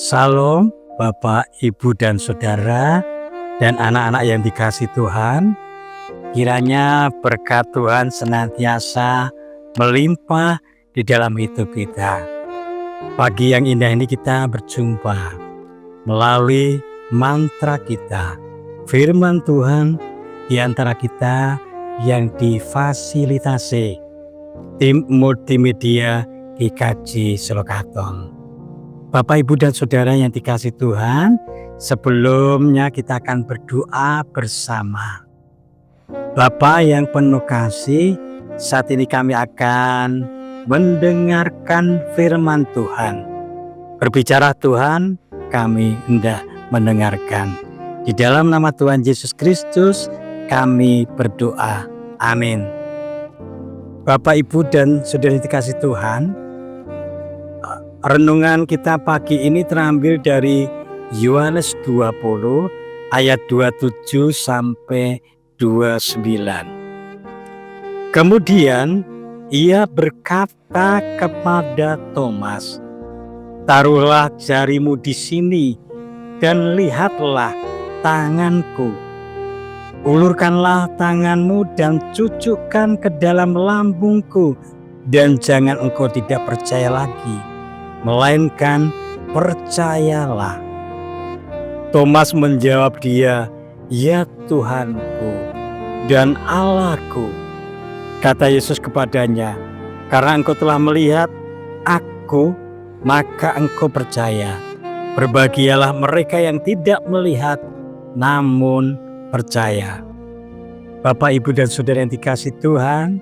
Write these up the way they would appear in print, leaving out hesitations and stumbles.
Salam Bapak, Ibu, dan Saudara, dan anak-anak yang dikasihi Tuhan. Kiranya berkat Tuhan senantiasa melimpah di dalam hidup kita. Pagi yang indah ini kita berjumpa melalui mantra kita, firman Tuhan di antara kita yang difasilitasi tim multimedia GKJ Solokaton. Bapak, Ibu, dan Saudara yang dikasihi Tuhan, sebelumnya kita akan berdoa bersama. Bapa yang penuh kasih, saat ini kami akan mendengarkan firman Tuhan. Berbicara Tuhan, kami hendak mendengarkan. Di dalam nama Tuhan Yesus Kristus, kami berdoa. Amin. Bapak, Ibu, dan Saudara yang dikasihi Tuhan, renungan kita pagi ini terambil dari Yohanes 20 ayat 27 sampai 29. Kemudian ia berkata kepada Thomas, "Taruhlah jarimu di sini dan lihatlah tanganku. Ulurkanlah tanganmu dan cucukkan ke dalam lambungku, dan jangan engkau tidak percaya lagi, melainkan percayalah." Thomas menjawab dia, "Ya Tuhanku dan Allahku." Kata Yesus kepadanya, "Karena engkau telah melihat Aku, maka engkau percaya. Berbahagialah mereka yang tidak melihat namun percaya." Bapak, Ibu, dan Saudara yang dikasihi Tuhan,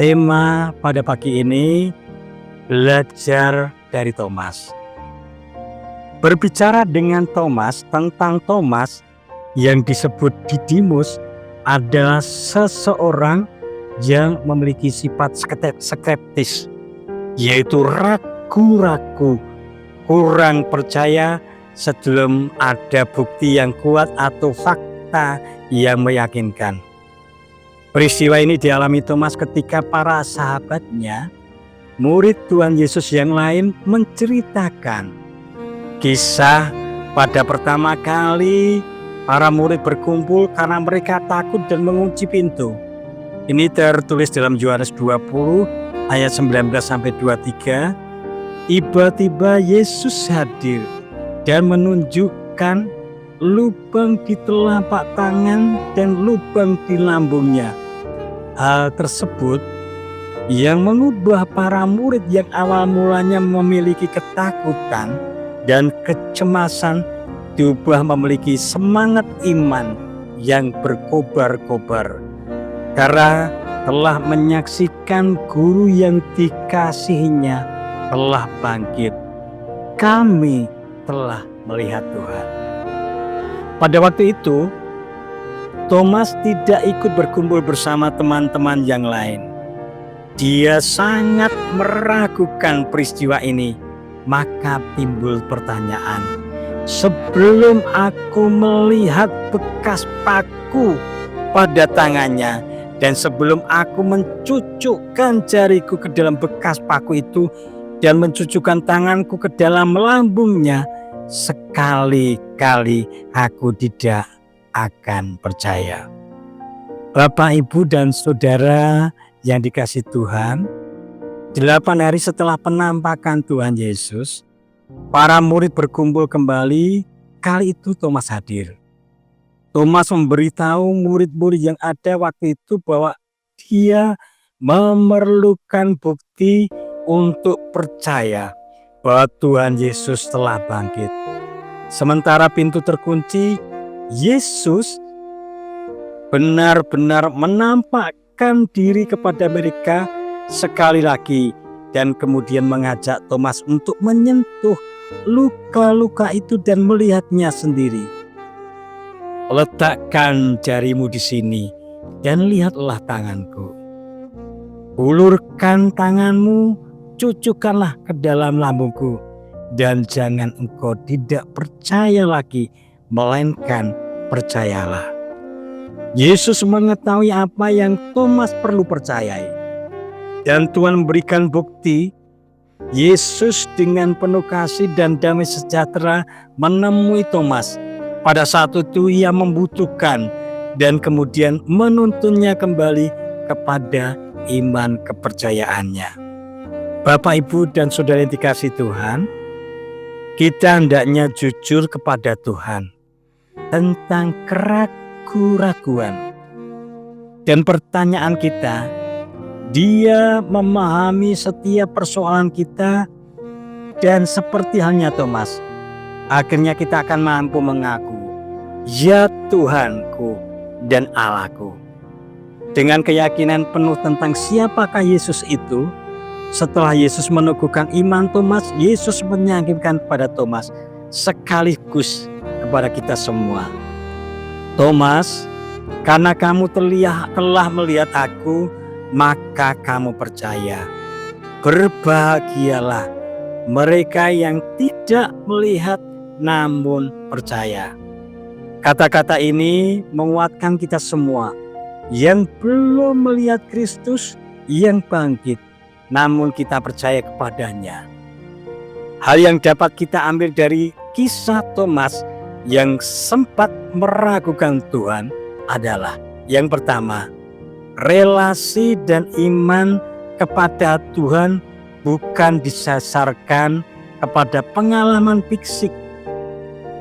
tema pada pagi ini belajar dari Thomas. Berbicara dengan Thomas, tentang Thomas yang disebut Didimus adalah seseorang yang memiliki sifat skeptis, yaitu ragu-ragu, kurang percaya sebelum ada bukti yang kuat atau fakta yang meyakinkan. Peristiwa ini dialami Thomas ketika para sahabatnya, murid Tuhan Yesus yang lain, menceritakan kisah pada pertama kali para murid berkumpul karena mereka takut dan mengunci pintu. Ini tertulis dalam Yohanes 20 ayat 19 sampai 23. Tiba-tiba Yesus hadir dan menunjukkan lubang di telapak tangan dan lubang di lambungnya. Hal tersebut yang mengubah para murid yang awal mulanya memiliki ketakutan dan kecemasan diubah memiliki semangat iman yang berkobar-kobar karena telah menyaksikan guru yang dikasihinya telah bangkit. Kami telah melihat Tuhan. Pada waktu itu, Thomas tidak ikut berkumpul bersama teman-teman yang lain. Dia sangat meragukan peristiwa ini. Maka timbul pertanyaan, sebelum aku melihat bekas paku pada tangannya, dan sebelum aku mencucukkan jariku ke dalam bekas paku itu dan mencucukkan tanganku ke dalam lambungnya, sekali-kali aku tidak akan percaya. Bapak, Ibu, dan Saudara yang dikasihi Tuhan, 8 hari setelah penampakan Tuhan Yesus, para murid berkumpul kembali. Kali itu Thomas hadir. Thomas memberitahu murid-murid yang ada waktu itu bahwa dia memerlukan bukti untuk percaya bahwa Tuhan Yesus telah bangkit. Sementara pintu terkunci, Yesus benar-benar menampakkan diri kepada mereka sekali lagi dan kemudian mengajak Thomas untuk menyentuh luka-luka itu dan melihatnya sendiri. "Letakkan jarimu di sini dan lihatlah tanganku. Ulurkan tanganmu, cucukkanlah ke dalam lambungku, dan jangan engkau tidak percaya lagi, melainkan percayalah." Yesus mengetahui apa yang Thomas perlu percayai, dan Tuhan memberikan bukti Yesus dengan penuh kasih dan damai sejahtera menemui Thomas. Pada saat itu ia membutuhkan dan kemudian menuntunnya kembali kepada iman kepercayaannya. Bapak, Ibu, dan saudara yang dikasihi Tuhan, kita hendaknya jujur kepada Tuhan tentang keraguan-raguan. Dan pertanyaan kita, Dia memahami setiap persoalan kita, dan seperti halnya Thomas, akhirnya kita akan mampu mengaku, "Ya Tuhanku dan Allahku." Dengan keyakinan penuh tentang siapakah Yesus itu, setelah Yesus meneguhkan iman Thomas, Yesus menyangkipkan kepada Thomas sekaligus kepada kita semua, "Thomas, karena kamu telah melihat aku, maka kamu percaya. Berbahagialah mereka yang tidak melihat namun percaya." Kata-kata ini menguatkan kita semua yang belum melihat Kristus yang bangkit, namun kita percaya kepadanya. Hal yang dapat kita ambil dari kisah Thomas yang sempat meragukan Tuhan adalah, yang pertama, relasi dan iman kepada Tuhan bukan disasarkan kepada pengalaman fisik,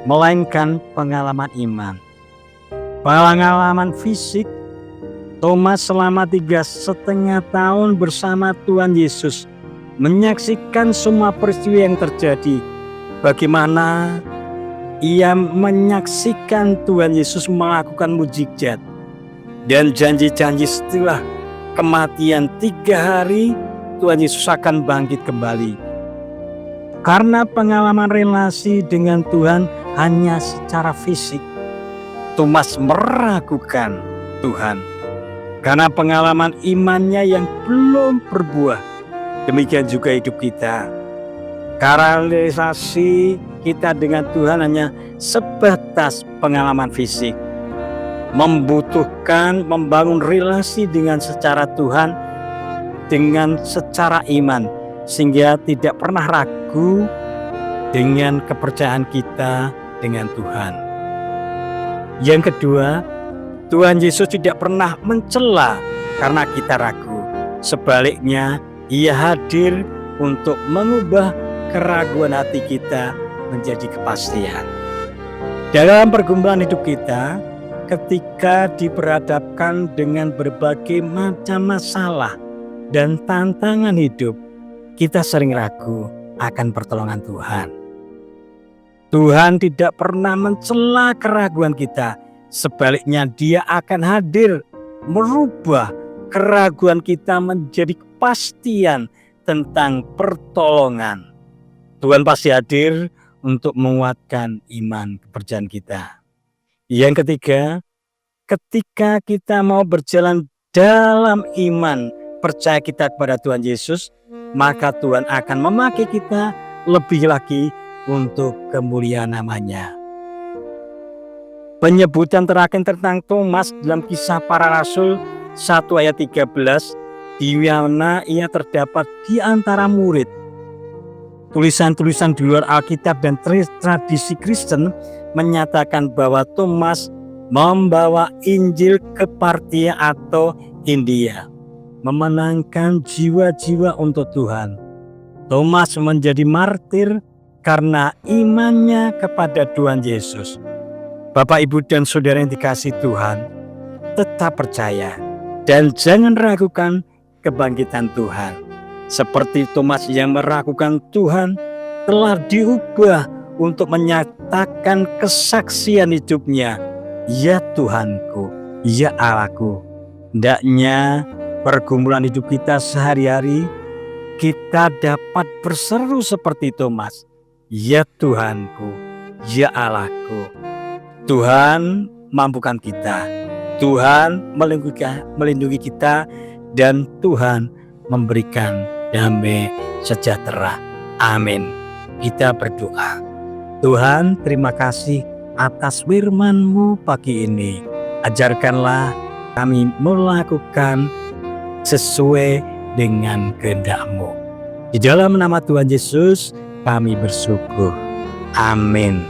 melainkan pengalaman iman. Pengalaman fisik, Thomas selama 3,5 tahun bersama Tuhan Yesus menyaksikan semua peristiwa yang terjadi. Bagaimana ia menyaksikan Tuhan Yesus melakukan mukjizat dan janji-janji setelah kematian 3 hari Tuhan Yesus akan bangkit kembali. Karena pengalaman relasi dengan Tuhan hanya secara fisik, Thomas meragukan Tuhan. Karena pengalaman imannya yang belum berbuah, demikian juga hidup kita. Karena relasi kita dengan Tuhan hanya sebatas pengalaman fisik, membutuhkan membangun relasi dengan secara Tuhan, dengan secara iman, sehingga tidak pernah ragu dengan kepercayaan kita dengan Tuhan. Yang kedua, Tuhan Yesus tidak pernah mencela karena kita ragu. Sebaliknya, Ia hadir untuk mengubah keraguan hati kita menjadi kepastian. Dalam pergumulan hidup kita, ketika diperhadapkan dengan berbagai macam masalah dan tantangan hidup, kita sering ragu akan pertolongan Tuhan. Tuhan tidak pernah mencela keraguan kita. Sebaliknya, Dia akan hadir merubah keraguan kita menjadi kepastian tentang pertolongan. Tuhan pasti hadir untuk menguatkan iman kepercayaan kita. Yang ketiga, ketika kita mau berjalan dalam iman percaya kita kepada Tuhan Yesus, maka Tuhan akan memakai kita lebih lagi untuk kemuliaan namanya. Penyebutan terakhir tentang Thomas dalam Kisah Para Rasul 1 ayat 13, di mana ia terdapat di antara murid. Tulisan-tulisan di luar Alkitab dan tradisi Kristen menyatakan bahwa Thomas membawa Injil ke Partia atau India, memenangkan jiwa-jiwa untuk Tuhan. Thomas menjadi martir karena imannya kepada Tuhan Yesus. Bapak, Ibu, dan saudara yang dikasihi Tuhan, tetap percaya dan jangan ragukan kebangkitan Tuhan. Seperti Thomas yang meragukan Tuhan, telah diubah untuk menyatakan kesaksian hidupnya, "Ya Tuhanku, ya Allahku." Hendaknya pergumulan hidup kita sehari-hari, kita dapat berseru seperti Thomas, "Ya Tuhanku, ya Allahku." Tuhan mampukan kita, Tuhan melindungi kita, dan Tuhan memberikan damai sejahtera. Amin. Kita berdoa. Tuhan, terima kasih atas firman-Mu pagi ini. Ajarkanlah kami melakukan sesuai dengan kehendak-Mu. Di dalam nama Tuhan Yesus kami bersyukur. Amin.